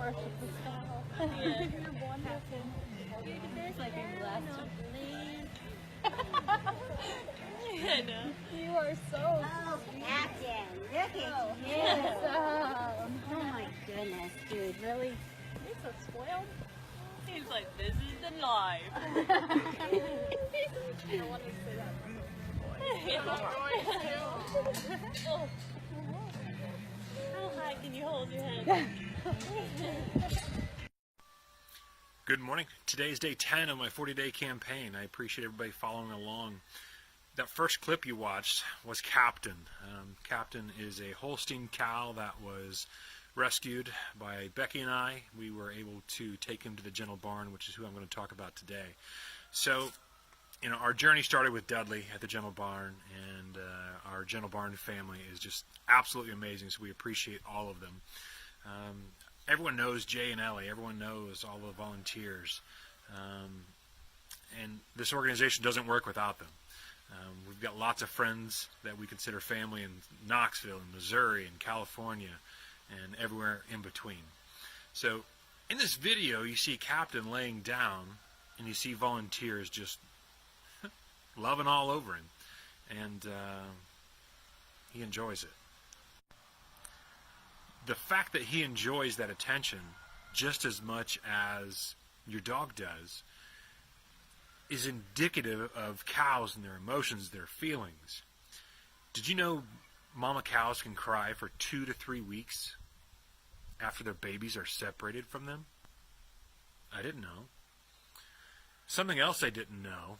worship the cow. Yeah. You're wonderful. It's like a glass of I know. You are so Oh, Captain, look at you. handsome. Oh my goodness, dude, really? He's so spoiled. He's like, this is the life. I don't want to say that. Oh. How high can you hold your head? Good morning. Today is day 10 of my 40-day campaign. I appreciate everybody following along. That first clip you watched was Captain. Captain is a Holstein cow that was rescued by Becky and I. We were able to take him to the Gentle Barn, which is who I'm going to talk about today. So, our journey started with Dudley at the Gentle Barn, and our Gentle Barn family is just absolutely amazing, so we appreciate all of them. Everyone knows Jay and Ellie. Everyone knows all the volunteers. And this organization doesn't work without them. We've got lots of friends that we consider family in Knoxville, and Missouri, and California, and everywhere in between. So in this video, you see Captain laying down, and you see volunteers just loving all over him. And he enjoys it. The fact that he enjoys that attention just as much as your dog does is indicative of cows and their emotions, their feelings. Did you know mama cows can cry for 2 to 3 weeks after their babies are separated from them? I didn't know. Something else I didn't know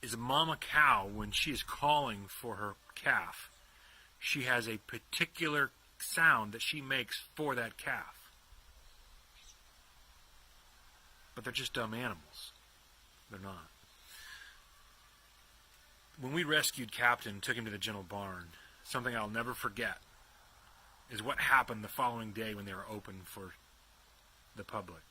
is a mama cow, when she is calling for her calf, she has a particular sound that she makes for that calf. But they're just dumb animals. They're not. When we rescued Captain and took him to the Gentle Barn, something I'll never forget is what happened the following day when they were open for the public.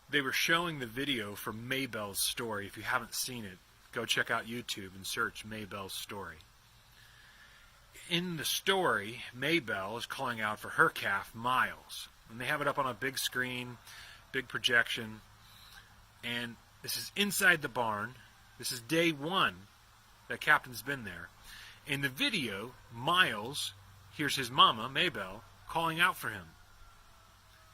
They were showing the video for Maybelle's story. If you haven't seen it, go check out YouTube and search Maybelle's story. In the story, Maybelle is calling out for her calf, Miles. And they have it up on a big screen, big projection. And this is inside the barn. This is day 1 that Captain's been there. In the video, Miles hears his mama, Maybelle, calling out for him.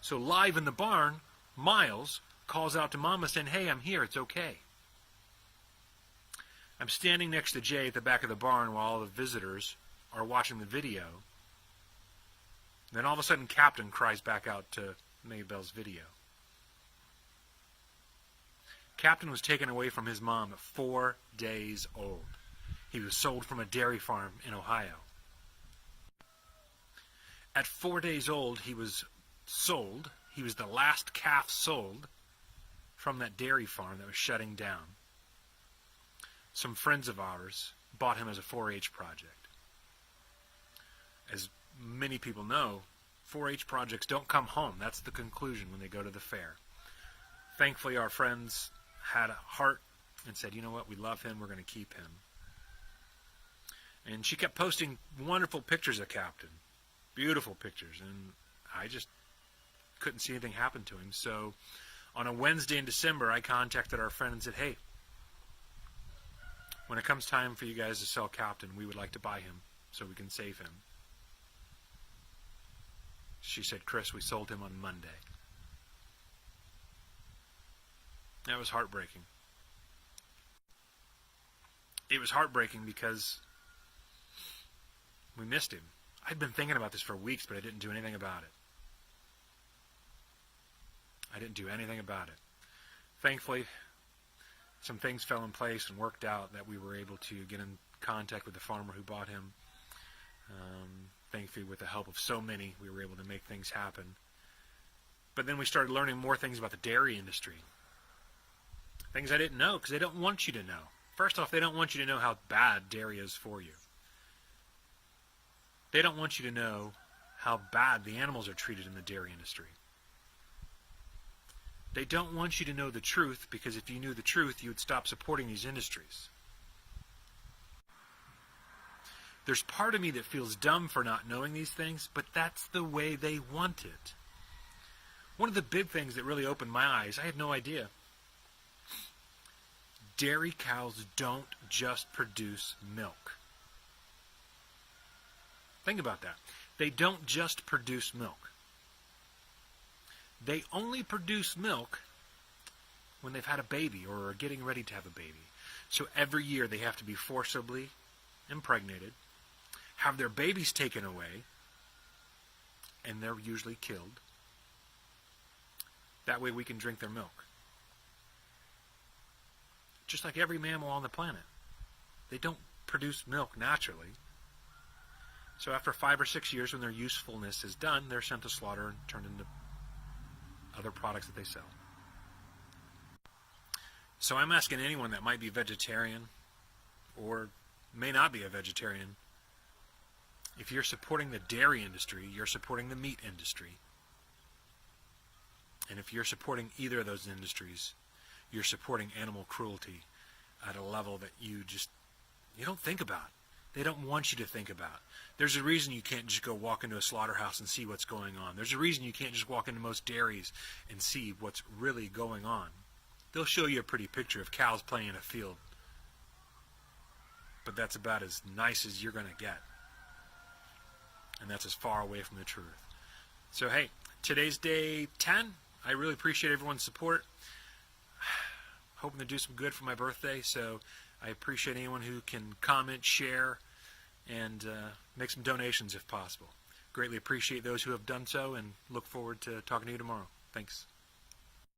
So live in the barn, Miles calls out to Mama saying, "Hey, I'm here, it's okay." I'm standing next to Jay at the back of the barn while all the visitors are watching the video. Then all of a sudden, Captain cries back out to Maybelle's video. Captain was taken away from his mom at 4 days old. He was sold from a dairy farm in Ohio. At 4 days old, he was sold. He was the last calf sold from that dairy farm that was shutting down. Some friends of ours bought him as a 4-H project. As many people know, 4-H projects don't come home. That's the conclusion when they go to the fair. Thankfully, our friends had a heart and said, you know what, we love him, we're going to keep him. And she kept posting wonderful pictures of Captain. Beautiful pictures. And I just couldn't see anything happen to him. So on a Wednesday in December, I contacted our friend and said, hey, when it comes time for you guys to sell Captain, we would like to buy him so we can save him. She said, Chris, we sold him on Monday. That was heartbreaking. It was heartbreaking because we missed him. I'd been thinking about this for weeks, but I didn't do anything about it. I didn't do anything about it. Thankfully, some things fell in place and worked out that we were able to get in contact with the farmer who bought him. Thankfully, with the help of so many, we were able to make things happen. But then we started learning more things about the dairy industry. Things I didn't know because they don't want you to know. First off, they don't want you to know how bad dairy is for you. They don't want you to know how bad the animals are treated in the dairy industry. They don't want you to know the truth because if you knew the truth, you would stop supporting these industries. There's part of me that feels dumb for not knowing these things, but that's the way they want it. One of the big things that really opened my eyes, I had no idea. Dairy cows don't just produce milk. Think about that. They don't just produce milk. They only produce milk when they've had a baby or are getting ready to have a baby. So every year they have to be forcibly impregnated, have their babies taken away, and they're usually killed. That way we can drink their milk. Just like every mammal on the planet. They don't produce milk naturally. So after 5 or 6 years, when their usefulness is done, they're sent to slaughter and turned into other products that they sell. So I'm asking anyone that might be vegetarian or may not be a vegetarian, if you're supporting the dairy industry, you're supporting the meat industry. And if you're supporting either of those industries, you're supporting animal cruelty at a level that you don't think about. They don't want you to think about. There's a reason you can't just go walk into a slaughterhouse and see what's going on. There's a reason you can't just walk into most dairies and see what's really going on. They'll show you a pretty picture of cows playing in a field, but that's about as nice as you're going to get. And that's as far away from the truth. So hey, today's day 10. I really appreciate everyone's support. Hoping to do some good for my birthday, so I appreciate anyone who can comment, share, and make some donations if possible. Greatly appreciate those who have done so, and look forward to talking to you tomorrow. Thanks.